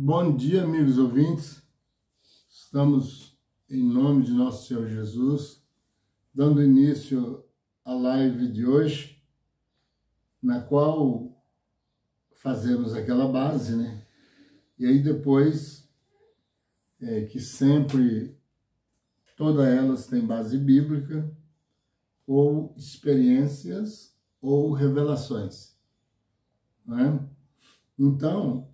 Bom dia, amigos ouvintes. Estamos, em nome de nosso Senhor Jesus, dando início à live de hoje, na qual fazemos aquela base, né? E aí depois, que sempre, todas elas têm base bíblica, ou experiências, ou revelações, não é? Então,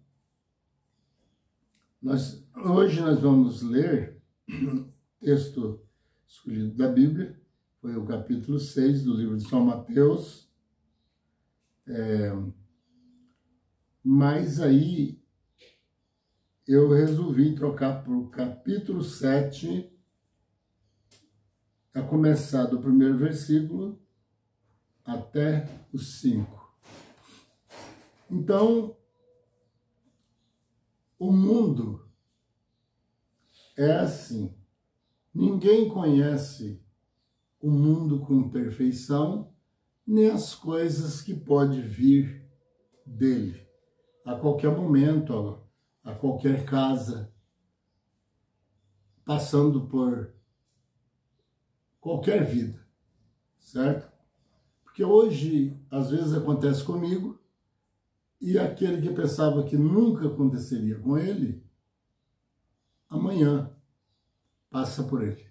hoje nós vamos ler o texto escolhido da Bíblia, foi o capítulo 6 do livro de São Mateus, mas aí eu resolvi trocar para o capítulo 7, a começar do primeiro versículo até o 5. Então, o mundo é assim. Ninguém conhece o mundo com perfeição, nem as coisas que pode vir dele. A qualquer momento, a qualquer casa, passando por qualquer vida, certo? Porque hoje, às vezes, acontece comigo, e aquele que pensava que nunca aconteceria com ele, amanhã passa por ele.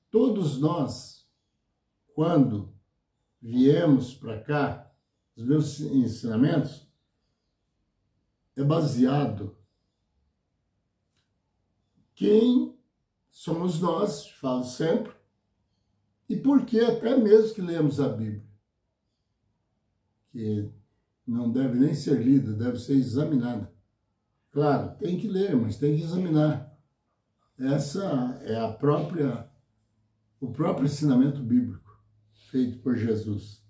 Todos nós, quando viemos para cá, os meus ensinamentos é baseado quem somos nós, falo sempre, e por que até mesmo que lemos a Bíblia, que não deve nem ser lida, deve ser examinada. Claro, tem que ler, mas tem que examinar. Essa é o próprio ensinamento bíblico feito por Jesus.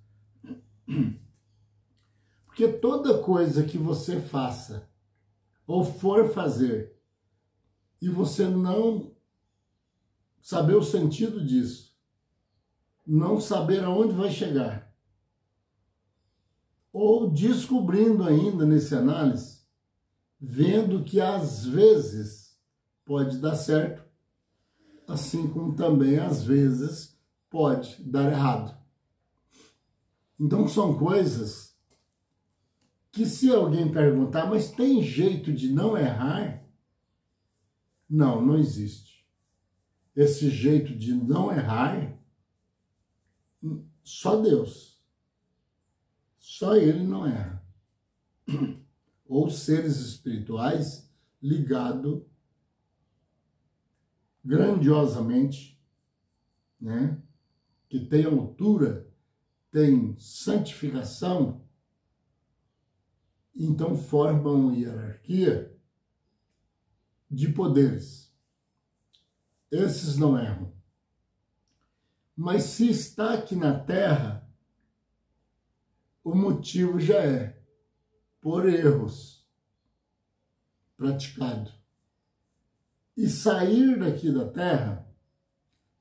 Porque toda coisa que você faça ou for fazer e você não saber o sentido disso, não saber aonde vai chegar, ou descobrindo ainda nesse análise, vendo que às vezes pode dar certo, assim como também às vezes pode dar errado. Então são coisas que, se alguém perguntar, mas tem jeito de não errar? Não, não existe. Esse jeito de não errar, só Deus. Só Ele não erra. Ou seres espirituais ligados grandiosamente, né? Que tem altura, tem santificação, então formam hierarquia de poderes. Esses não erram. Mas se está aqui na Terra, o motivo já é por erros praticados. E sair daqui da Terra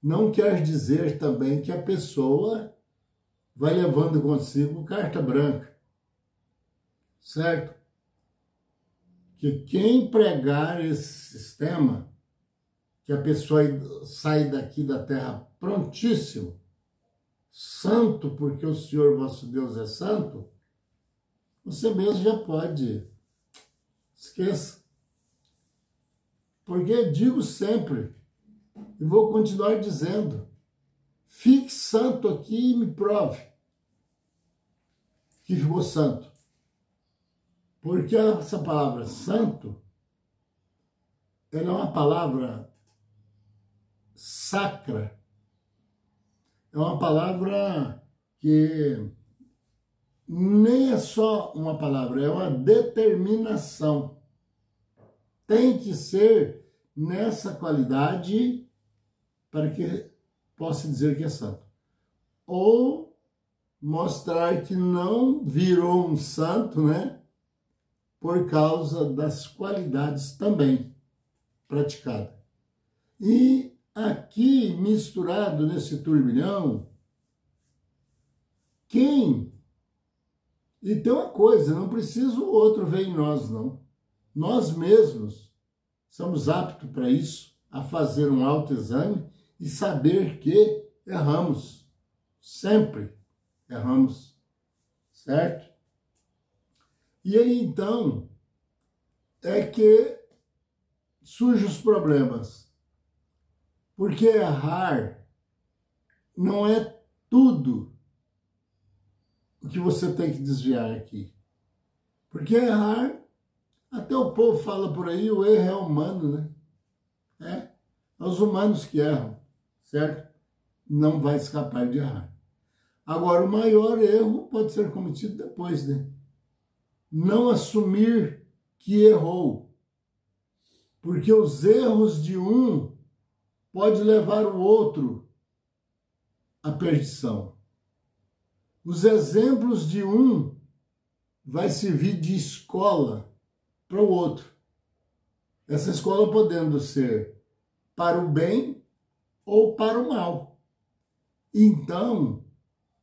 não quer dizer também que a pessoa vai levando consigo carta branca, certo? Que quem pregar esse sistema, que a pessoa sai daqui da Terra prontíssimo, santo, porque o Senhor vosso Deus é santo, você mesmo já pode. Esqueça. Porque digo sempre, e vou continuar dizendo, fique santo aqui e me prove que ficou santo. Porque essa palavra santo, ela é uma palavra sacra. É uma palavra que nem é só uma palavra, é uma determinação. Tem que ser nessa qualidade para que possa dizer que é santo. Ou mostrar que não virou um santo, né? Por causa das qualidades também praticadas. E aqui, misturado nesse turbilhão, quem... E tem uma coisa, não precisa o outro ver em nós, não. nós mesmos somos aptos para isso, a fazer um autoexame e saber que erramos. Sempre erramos, certo? E aí, então, é que surgem os problemas. Porque errar não é tudo o que você tem que desviar aqui. Porque errar, até o povo fala por aí, o erro é humano, né? É os humanos que erram, certo? Não vai escapar de errar. Agora, o maior erro pode ser cometido depois, né? Não assumir que errou. Porque os erros de um pode levar o outro à perdição. Os exemplos de um vai servir de escola para o outro. Essa escola podendo ser para o bem ou para o mal. Então,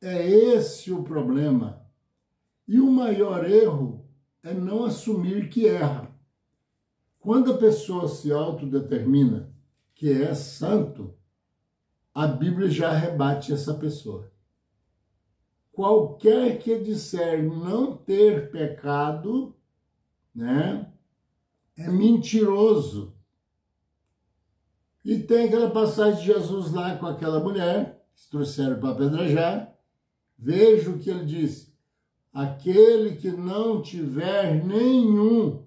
é esse o problema. E o maior erro é não assumir que erra. Quando a pessoa se autodetermina que é santo, a Bíblia já rebate essa pessoa. Qualquer que disser não ter pecado, né, é mentiroso. E tem aquela passagem de Jesus lá com aquela mulher, que trouxeram para apedrejar. Veja o que ele disse: aquele que não tiver nenhum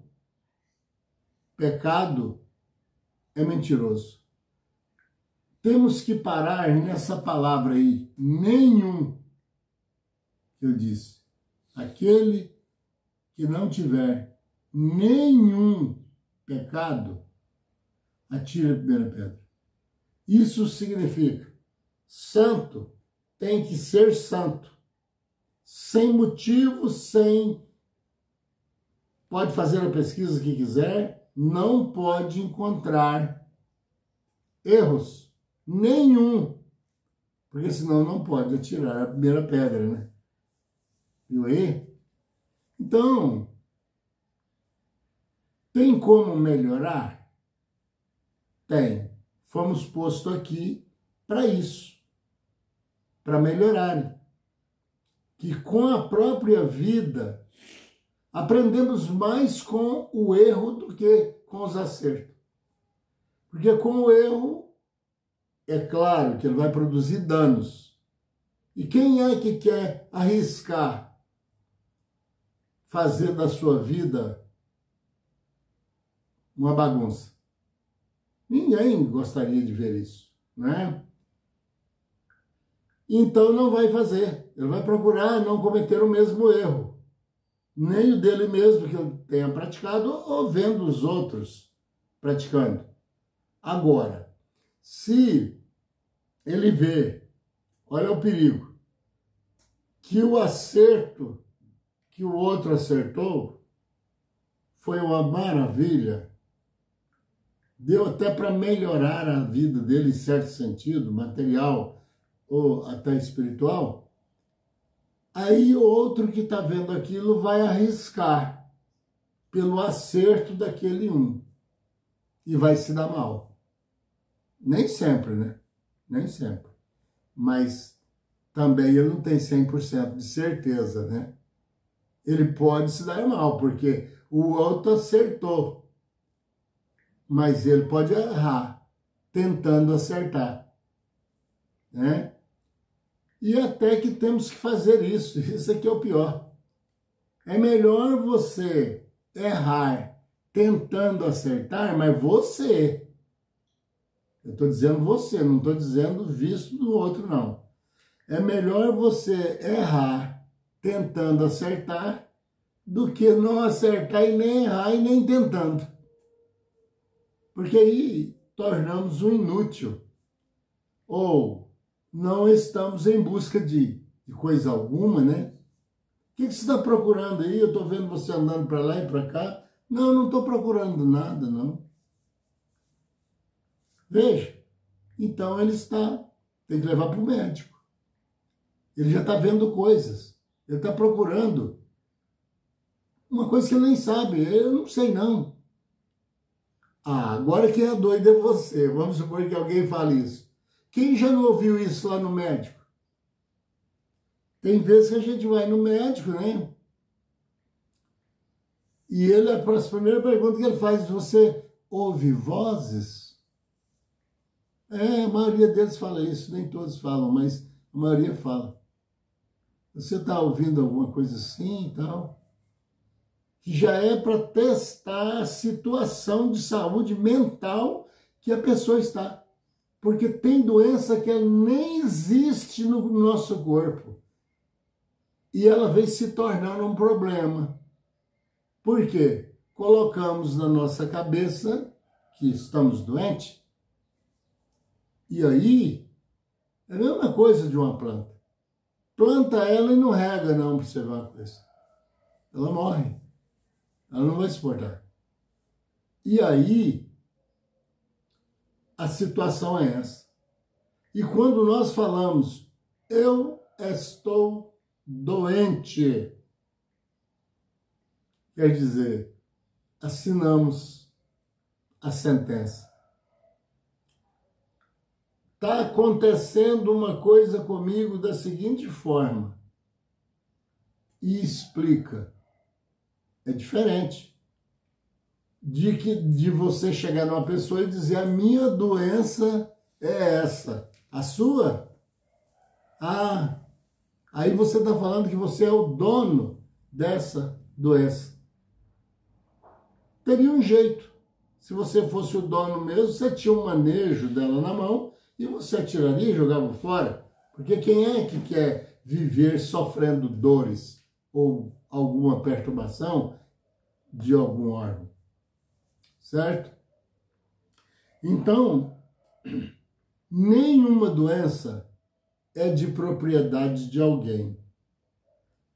pecado é mentiroso. Temos que parar nessa palavra aí, nenhum, que eu disse. Aquele que não tiver nenhum pecado, atire a primeira pedra. Isso significa, santo tem que ser santo, sem motivo, sem... Pode fazer a pesquisa que quiser, não pode encontrar erros nenhum, porque senão não pode atirar a primeira pedra, né? Viu aí? Então, tem como melhorar? Tem. Fomos postos aqui para isso, para melhorar. Que com a própria vida, aprendemos mais com o erro do que com os acertos. Porque com o erro, é claro que ele vai produzir danos. E quem é que quer arriscar fazer da sua vida uma bagunça? Ninguém gostaria de ver isso, né? Então não vai fazer. Ele vai procurar não cometer o mesmo erro. Nem o dele mesmo que ele tenha praticado ou vendo os outros praticando. Agora, se ele vê, olha o perigo, que o acerto que o outro acertou foi uma maravilha, deu até para melhorar a vida dele em certo sentido, material ou até espiritual, aí o outro que está vendo aquilo vai arriscar pelo acerto daquele um e vai se dar mal. Nem sempre, né? Nem sempre. Mas também ele não tem 100% de certeza, né? Ele pode se dar mal, porque o outro acertou. Mas ele pode errar, tentando acertar, né? E até que temos que fazer isso. Isso aqui é o pior. É melhor você errar tentando acertar, mas você... Eu estou dizendo você, não estou dizendo visto do outro, não. É melhor você errar tentando acertar do que não acertar e nem errar e nem tentando. Porque aí tornamos um inútil. Ou não estamos em busca de coisa alguma, né? O que você está procurando aí? Eu estou vendo você andando para lá e para cá. Não, eu não estou procurando nada, não. Veja. Então ele tem que levar para o médico. Ele já está vendo coisas. Ele está procurando uma coisa que ele nem sabe. Eu não sei, não. Ah, agora quem é doido é você. Vamos supor que alguém fale isso. Quem já não ouviu isso lá no médico? Tem vezes que a gente vai no médico, né? E ele, a primeira pergunta que ele faz, você ouve vozes? A maioria deles fala isso, nem todos falam, mas a maioria fala. Você está ouvindo alguma coisa assim e tal? Que já é para testar a situação de saúde mental que a pessoa está. Porque tem doença que nem existe no nosso corpo. E ela vem se tornando um problema. Por quê? Colocamos na nossa cabeça que estamos doentes. E aí, é a mesma coisa de uma planta. Planta ela e não rega, não, para você ver uma coisa. Ela morre. Ela não vai suportar. E aí, a situação é essa. E quando nós falamos, eu estou doente, quer dizer, assinamos a sentença. Está acontecendo uma coisa comigo da seguinte forma. E explica. É diferente de você chegar numa pessoa e dizer a minha doença é essa. A sua? Ah, aí você está falando que você é o dono dessa doença. Teria um jeito. Se você fosse o dono mesmo, você tinha um manejo dela na mão e você atiraria e jogava fora. Porque quem é que quer viver sofrendo dores ou alguma perturbação de algum órgão? Certo? Então, nenhuma doença é de propriedade de alguém.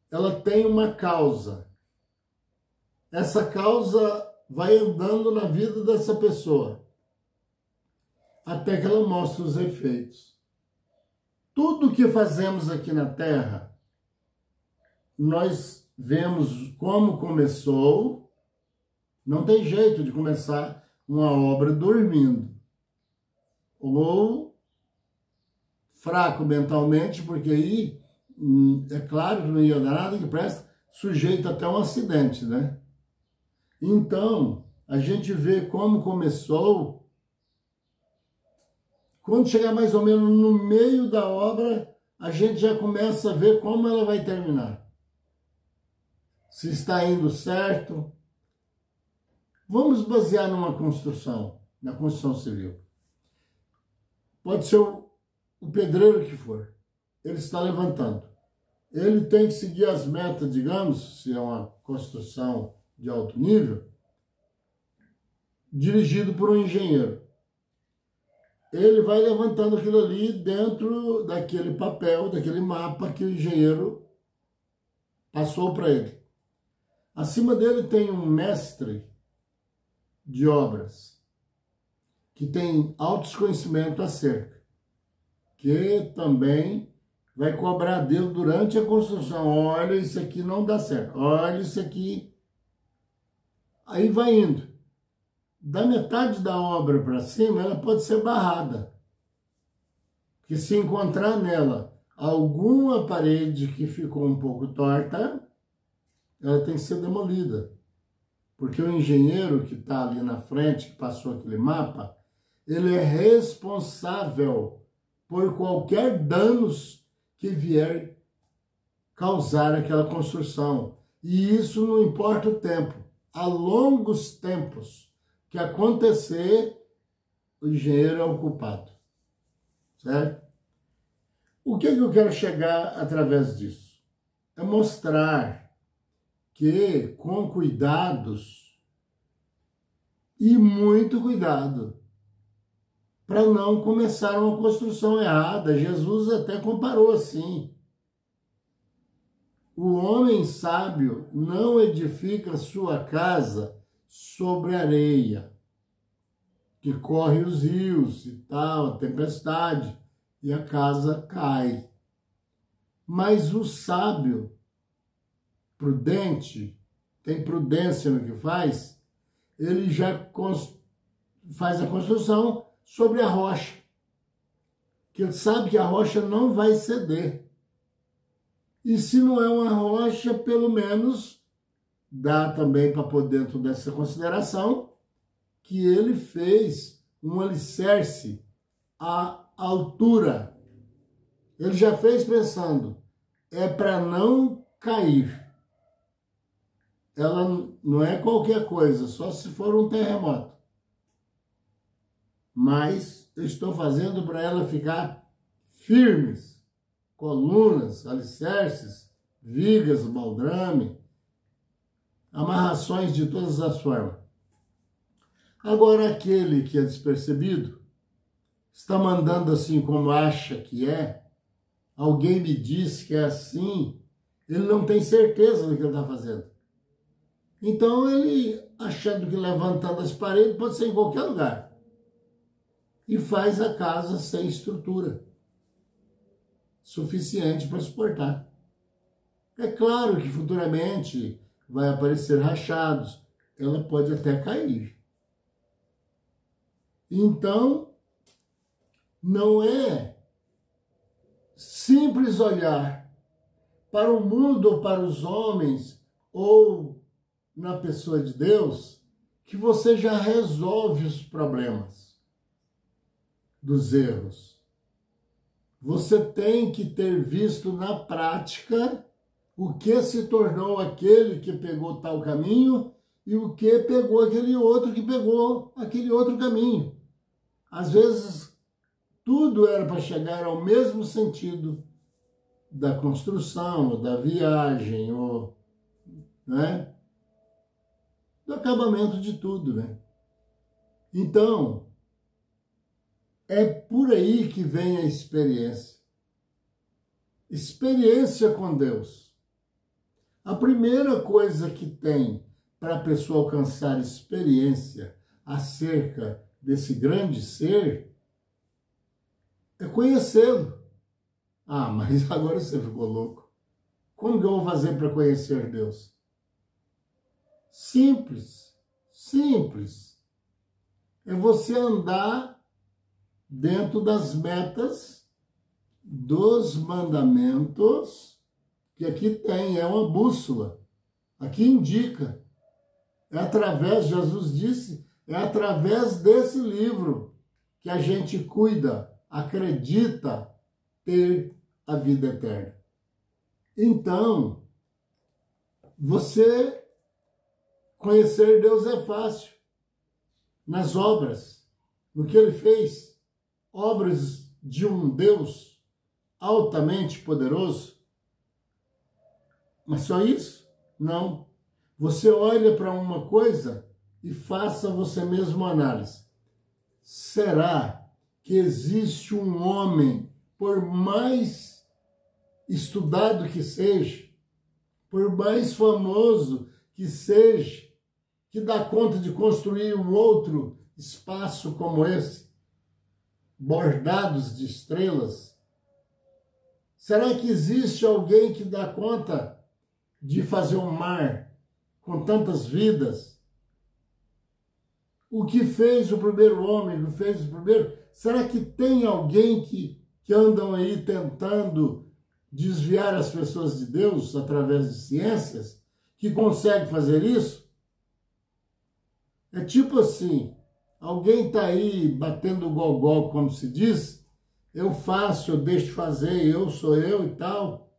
Ela tem uma causa. Essa causa vai andando na vida dessa pessoa, até que ela mostre os efeitos. Tudo que fazemos aqui na Terra, nós vemos como começou. Não tem jeito de começar uma obra dormindo. Ou fraco mentalmente, porque aí, é claro que não ia dar nada que presta, sujeito até um acidente, né? Então, a gente vê como começou. Quando chegar mais ou menos no meio da obra, a gente já começa a ver como ela vai terminar. Se está indo certo. Vamos basear numa construção, na construção civil. Pode ser o pedreiro que for. Ele está levantando. Ele tem que seguir as metas, digamos, se é uma construção de alto nível, dirigido por um engenheiro. Ele vai levantando aquilo ali dentro daquele papel, daquele mapa que o engenheiro passou para ele. Acima dele tem um mestre de obras, que tem altos conhecimentos acerca, que também vai cobrar dele durante a construção. Olha, isso aqui não dá certo. Olha, isso aqui. Aí vai indo. Da metade da obra para cima, ela pode ser barrada. Porque se encontrar nela alguma parede que ficou um pouco torta, ela tem que ser demolida. Porque o engenheiro que está ali na frente, que passou aquele mapa, ele é responsável por qualquer danos que vier causar aquela construção. E isso não importa o tempo. Há longos tempos que acontecer, o engenheiro é o culpado. Certo? O que eu quero chegar através disso? É mostrar que, com cuidados, e muito cuidado, para não começar uma construção errada. Jesus até comparou assim. O homem sábio não edifica sua casa sobre areia, que corre os rios e tal, a tempestade, e a casa cai. Mas o sábio, prudente, tem prudência no que faz, ele já faz a construção sobre a rocha. Que ele sabe que a rocha não vai ceder. E se não é uma rocha, pelo menos dá também para pôr dentro dessa consideração que ele fez um alicerce à altura. Ele já fez pensando, é para não cair. Ela não é qualquer coisa, só se for um terremoto. Mas eu estou fazendo para ela ficar firmes. Colunas, alicerces, vigas, baldrame, amarrações de todas as formas. Agora, aquele que é despercebido, está mandando assim como acha que é, alguém me diz que é assim, ele não tem certeza do que ele está fazendo. Então, ele, achando que levantando as paredes, pode ser em qualquer lugar. E faz a casa sem estrutura suficiente para suportar. É claro que futuramente vai aparecer rachados, ela pode até cair. Então, não é simples olhar para o mundo ou para os homens ou na pessoa de Deus que você já resolve os problemas dos erros. Você tem que ter visto na prática o que se tornou aquele que pegou tal caminho e o que pegou aquele outro que pegou aquele outro caminho. Às vezes, tudo era para chegar ao mesmo sentido da construção, ou da viagem, ou, né, do acabamento de tudo, né? Então, é por aí que vem a experiência. Experiência com Deus. A primeira coisa que tem para a pessoa alcançar experiência acerca desse grande ser é conhecê-lo. Ah, mas agora você ficou louco. Como que eu vou fazer para conhecer Deus? Simples. Simples. É você andar dentro das metas dos mandamentos, que aqui tem, é uma bússola. Aqui indica. É através, Jesus disse, é através desse livro que a gente cuida, acredita ter a vida eterna. Então, você conhecer Deus é fácil. Nas obras, no que ele fez, obras de um Deus altamente poderoso. Mas só isso? Não. Você olha para uma coisa e faça você mesmo análise. Será que existe um homem, por mais estudado que seja, por mais famoso que seja, que dá conta de construir um outro espaço como esse, bordados de estrelas? Será que existe alguém que dá conta de fazer um mar com tantas vidas? O que fez o primeiro homem, o que fez o primeiro... Será que tem alguém que andam aí tentando desviar as pessoas de Deus através de ciências, que consegue fazer isso? É tipo assim, alguém está aí batendo gogó, como se diz, eu faço, eu deixo de fazer, eu sou eu e tal.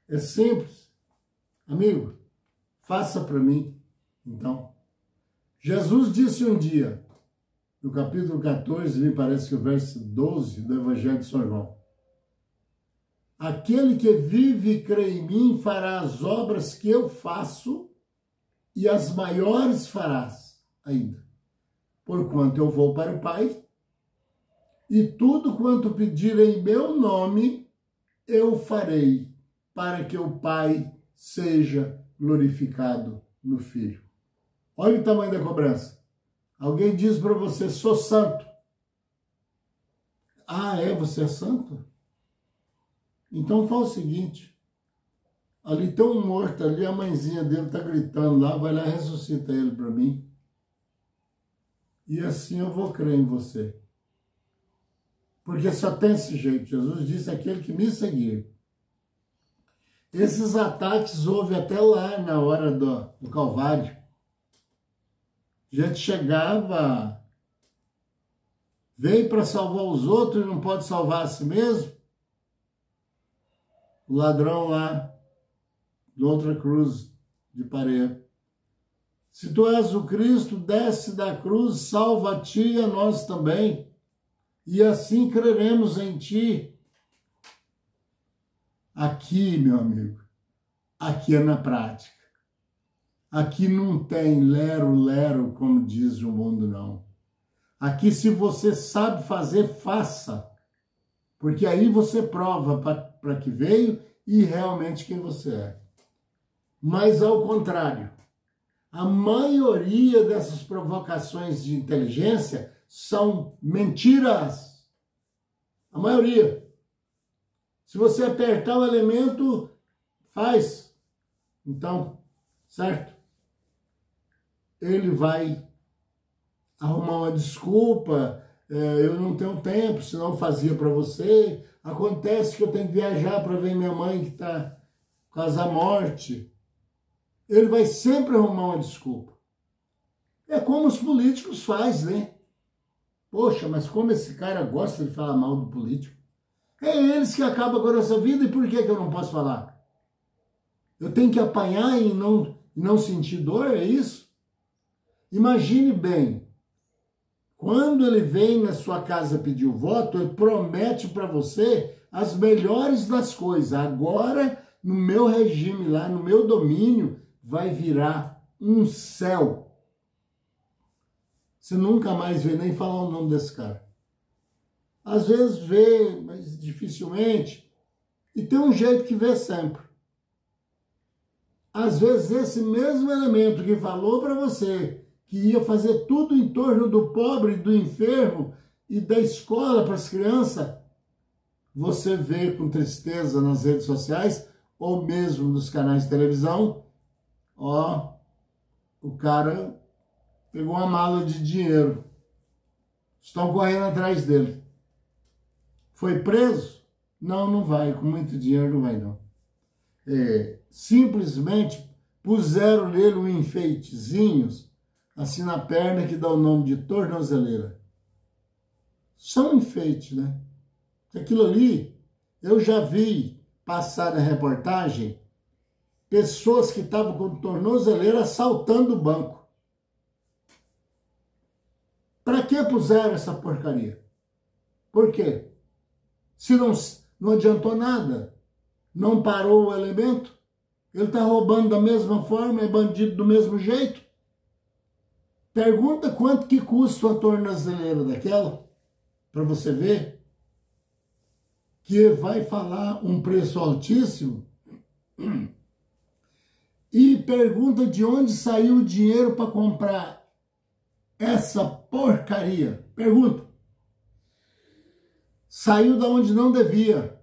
É simples. Amigo, faça para mim, então. Jesus disse um dia, no capítulo 14, me parece que o verso 12 do Evangelho de São João: aquele que vive e crê em mim fará as obras que eu faço e as maiores farás ainda, porquanto eu vou para o Pai, e tudo quanto pedir em meu nome eu farei, para que o Pai seja glorificado no Filho. Olha o tamanho da cobrança. Alguém diz para você, sou santo. Ah, é? Você é santo? Então fala o seguinte, Ali tem um morto ali, a mãezinha dele está gritando lá, vai lá e ressuscita ele para mim. E assim eu vou crer em você. Porque só tem esse jeito. Jesus disse, aquele que me seguir. Esses ataques houve até lá na hora do Calvário. A gente chegava, veio para salvar os outros e não pode salvar a si mesmo. O ladrão lá, de outra cruz de parede. Se tu és o Cristo, desce da cruz, salva a ti e a nós também. E assim creremos em ti. Aqui, meu amigo, aqui é na prática. Aqui não tem lero-lero, como diz o mundo, não. Aqui, se você sabe fazer, faça. Porque aí você prova para que veio e realmente quem você é. Mas, ao contrário, a maioria dessas provocações de inteligência são mentiras. A maioria. Se você apertar o elemento, faz. Então, certo? Ele vai arrumar uma desculpa, eu não tenho tempo, senão eu fazia para você. Acontece que eu tenho que viajar para ver minha mãe que está quase à morte. Ele vai sempre arrumar uma desculpa. É como os políticos fazem, né? Poxa, mas como esse cara gosta de falar mal do político. É eles que acabam com a nossa vida, e por que eu não posso falar? Eu tenho que apanhar e não sentir dor, é isso? Imagine bem, quando ele vem na sua casa pedir o voto, ele promete para você as melhores das coisas. Agora, no meu regime lá, no meu domínio, vai virar um céu. Você nunca mais vê nem falar o nome desse cara. Às vezes vê, mas dificilmente. E tem um jeito que vê sempre. Às vezes esse mesmo elemento que falou para você que ia fazer tudo em torno do pobre, do enfermo e da escola para as crianças, você vê com tristeza nas redes sociais ou mesmo nos canais de televisão, ó, o cara pegou uma mala de dinheiro. Estão correndo atrás dele. Foi preso? Não, não vai. Com muito dinheiro não vai, não. Simplesmente puseram nele um enfeitezinhos assim na perna que dá o nome de tornozeleira. Só um enfeite, né? Aquilo ali, eu já vi passar na reportagem pessoas que estavam com tornozeleira assaltando o banco. Para que puseram essa porcaria? Por quê? Se não adiantou nada, não parou o elemento, ele está roubando da mesma forma, é bandido do mesmo jeito. Pergunta quanto que custa uma tornozeleira daquela, para você ver que vai falar um preço altíssimo. E pergunta de onde saiu o dinheiro para comprar essa porcaria. Pergunta. Saiu da onde não devia.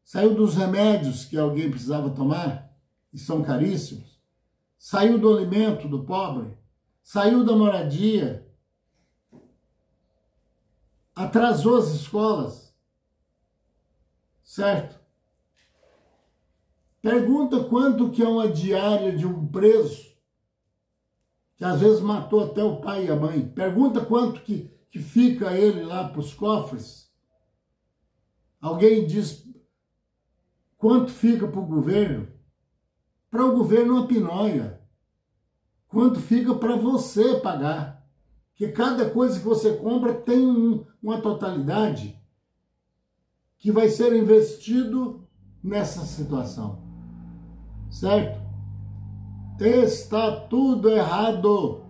Saiu dos remédios que alguém precisava tomar, e são caríssimos. Saiu do alimento do pobre. Saiu da moradia. Atrasou as escolas. Certo? Pergunta quanto que é uma diária de um preso, que às vezes matou até o pai e a mãe. Pergunta quanto que fica ele lá para os cofres. Alguém diz quanto fica para o governo. Para o governo uma pinóia. Quanto fica para você pagar. Porque cada coisa que você compra tem uma totalidade que vai ser investido nessa situação. Certo? Está tudo errado.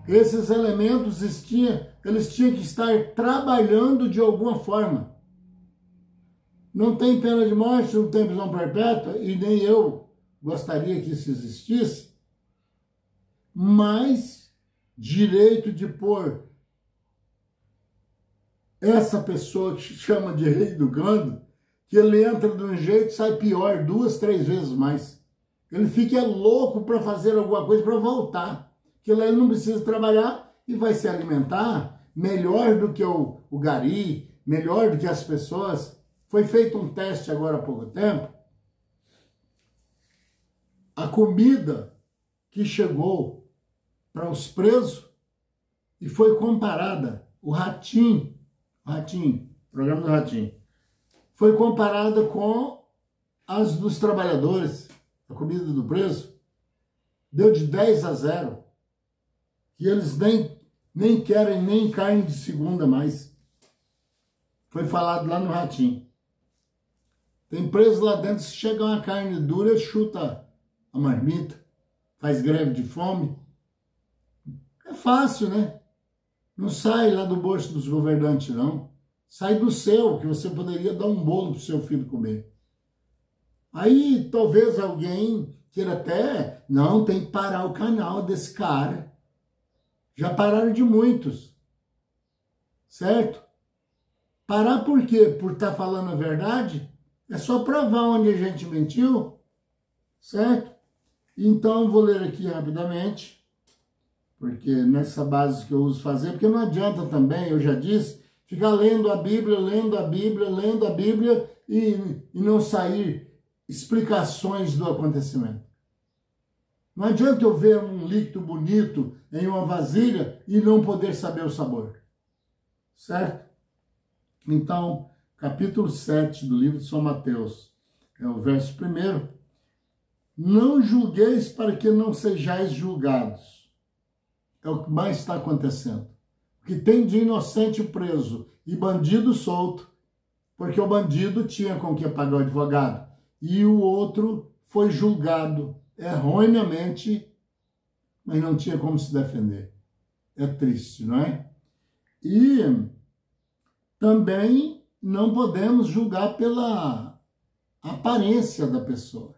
Esses elementos eles tinham que estar trabalhando de alguma forma. Não tem pena de morte, não tem prisão perpétua, e nem eu gostaria que isso existisse, mas direito de pôr essa pessoa que chama de rei do gado que ele entra de um jeito e sai pior, 2, 3 vezes mais. Ele fica louco para fazer alguma coisa para voltar. Que ele não precisa trabalhar e vai se alimentar melhor do que o gari, melhor do que as pessoas. Foi feito um teste agora há pouco tempo. A comida que chegou para os presos e foi comparada, o Ratinho, programa do Ratinho, foi comparada com as dos trabalhadores, a comida do preso, deu de 10-0, que eles nem querem nem carne de segunda mais. Foi falado lá no Ratinho. Tem preso lá dentro, se chega uma carne dura, chuta a marmita, faz greve de fome. É fácil, né? Não sai lá do bolso dos governantes, não. Sai do seu, que você poderia dar um bolo para o seu filho comer. Aí, talvez alguém queira até... Não, tem que parar o canal desse cara. Já pararam de muitos. Certo? Parar por quê? Por estar falando a verdade? É só provar onde a gente mentiu. Certo? Então, vou ler aqui rapidamente. Porque nessa base que eu uso fazer, porque não adianta também, eu já disse, ficar lendo a Bíblia e não sair explicações do acontecimento. Não adianta eu ver um líquido bonito em uma vasilha e não poder saber o sabor. Certo? Então, capítulo 7 do livro de São Mateus, é o verso 1. Não julgueis para que não sejais julgados. É o que mais está acontecendo. O que tem de inocente preso e bandido solto, porque o bandido tinha com que pagar o advogado, e o outro foi julgado erroneamente, mas não tinha como se defender. É triste, não é? E também não podemos julgar pela aparência da pessoa.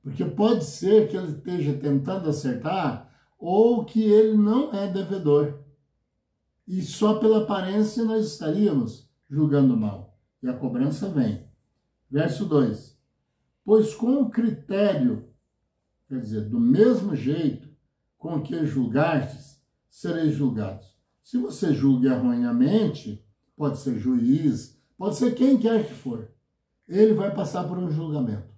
Porque pode ser que ele esteja tentando acertar ou que ele não é devedor. E só pela aparência nós estaríamos julgando mal. E a cobrança vem. Verso 2. Pois com o critério, quer dizer, do mesmo jeito com que julgastes, sereis julgados. Se você julga erroneamente, pode ser juiz, pode ser quem quer que for, ele vai passar por um julgamento.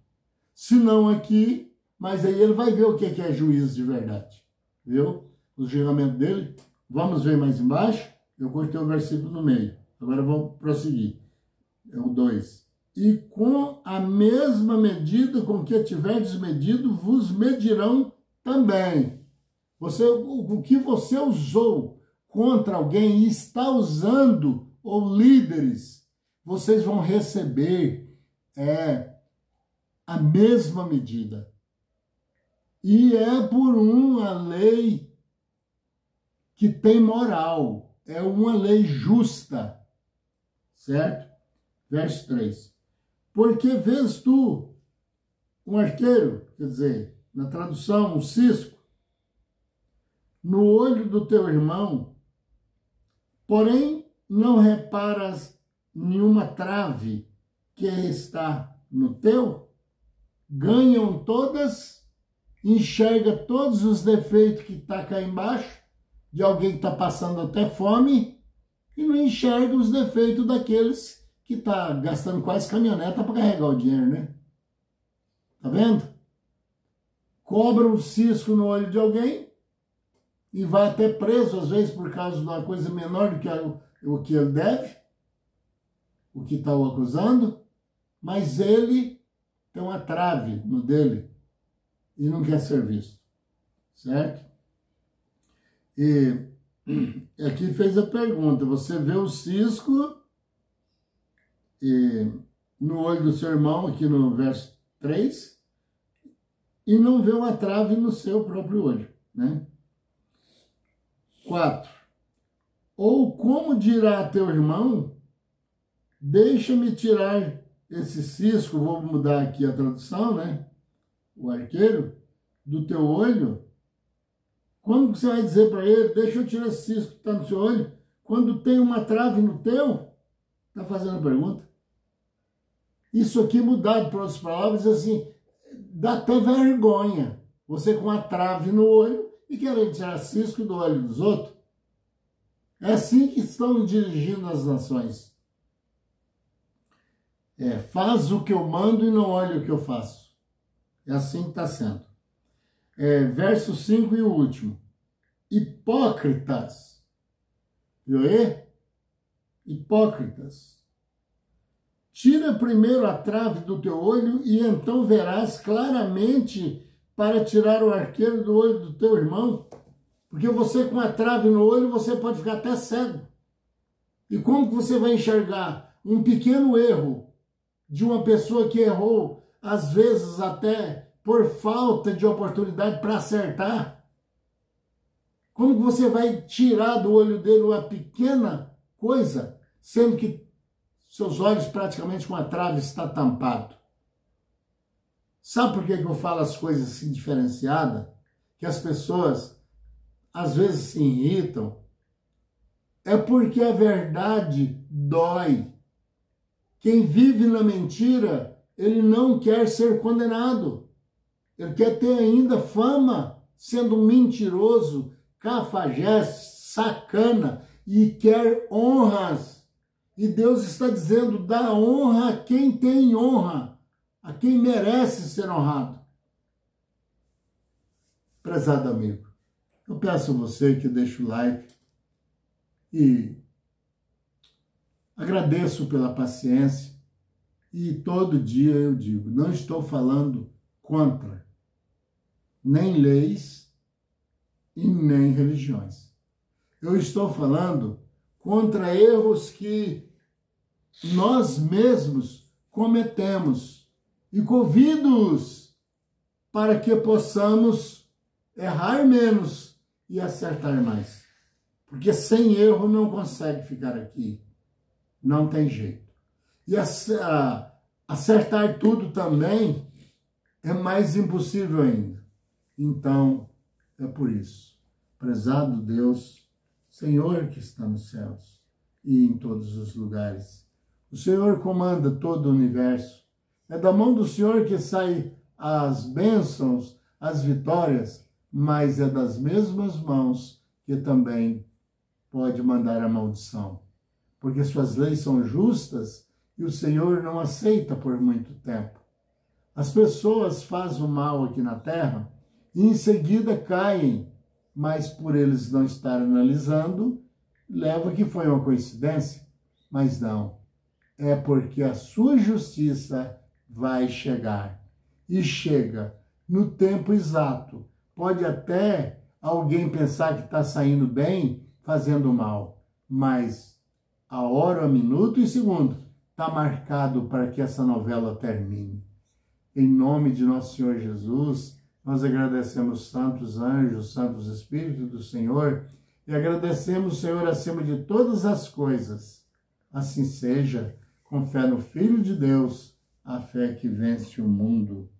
Se não aqui, mas aí ele vai ver o que é juiz de verdade. Viu? O julgamento dele. Vamos ver mais embaixo. Eu cortei o versículo no meio. Agora vamos prosseguir. É o 2. E com a mesma medida com que tiverdes medido, vos medirão também. O que você usou contra alguém e está usando, ou líderes, vocês vão receber a mesma medida. E é por uma lei que tem moral. É uma lei justa. Certo? Verso 3. Porque vês tu um arqueiro, quer dizer, na tradução, um cisco, no olho do teu irmão, porém não reparas nenhuma trave que está no teu? Ganham todas, enxerga todos os defeitos que está cá embaixo, de alguém que está passando até fome, e não enxerga os defeitos daqueles que está gastando quase caminhoneta para carregar o dinheiro, né? Tá vendo? Cobra um cisco no olho de alguém e vai até preso, às vezes, por causa de uma coisa menor do que o que ele deve, o que está o acusando, mas ele tem uma trave no dele e não quer ser visto. Certo? E aqui fez a pergunta, você vê o cisco no olho do seu irmão, aqui no verso 3, e não vê uma trave no seu próprio olho, né? 4. Ou como dirá teu irmão, deixa-me tirar esse cisco, vou mudar aqui a tradução, né? O arqueiro, do teu olho. Como que você vai dizer para ele, deixa eu tirar esse cisco que está no seu olho, quando tem uma trave no teu? Está fazendo a pergunta. Isso aqui mudado para outras palavras, assim, dá até vergonha. Você com a trave no olho e querendo tirar cisco do olho dos outros. É assim que estão dirigindo as nações. Faz o que eu mando e não olha o que eu faço. É assim que está sendo. Verso 5 e o último. Hipócritas. Viu aí? Hipócritas. Tira primeiro a trave do teu olho e então verás claramente para tirar o arqueiro do olho do teu irmão. Porque você com a trave no olho, você pode ficar até cego. E como que você vai enxergar um pequeno erro de uma pessoa que errou, às vezes até por falta de oportunidade para acertar? Como que você vai tirar do olho dele uma pequena coisa, sendo que seus olhos praticamente com a trave está tampado? Sabe por que eu falo as coisas assim diferenciadas? Que as pessoas às vezes se irritam? É porque a verdade dói. Quem vive na mentira, ele não quer ser condenado. Ele quer ter ainda fama, sendo mentiroso, cafajeste, sacana, e quer honras. E Deus está dizendo, dá honra a quem tem honra, a quem merece ser honrado. Prezado amigo, eu peço a você que deixe o like e agradeço pela paciência. E todo dia eu digo, não estou falando contra nem leis e nem religiões. Eu estou falando contra erros que nós mesmos cometemos e convido-os para que possamos errar menos e acertar mais. Porque sem erro não consegue ficar aqui. Não tem jeito. E acertar tudo também é mais impossível ainda. Então, é por isso. Prezado Deus, Senhor que está nos céus e em todos os lugares. O Senhor comanda todo o universo. É da mão do Senhor que saem as bênçãos, as vitórias, mas é das mesmas mãos que também pode mandar a maldição. Porque suas leis são justas e o Senhor não aceita por muito tempo. As pessoas fazem o mal aqui na terra e em seguida caem, mas por eles não estarem analisando, leva que foi uma coincidência, mas não. É porque a sua justiça vai chegar. E chega no tempo exato. Pode até alguém pensar que está saindo bem fazendo mal, mas a hora, o minuto e segundo está marcado para que essa novela termine. Em nome de nosso Senhor Jesus, nós agradecemos santos anjos, santos espíritos do Senhor e agradecemos, Senhor, acima de todas as coisas. Assim seja, com fé no Filho de Deus, a fé que vence o mundo.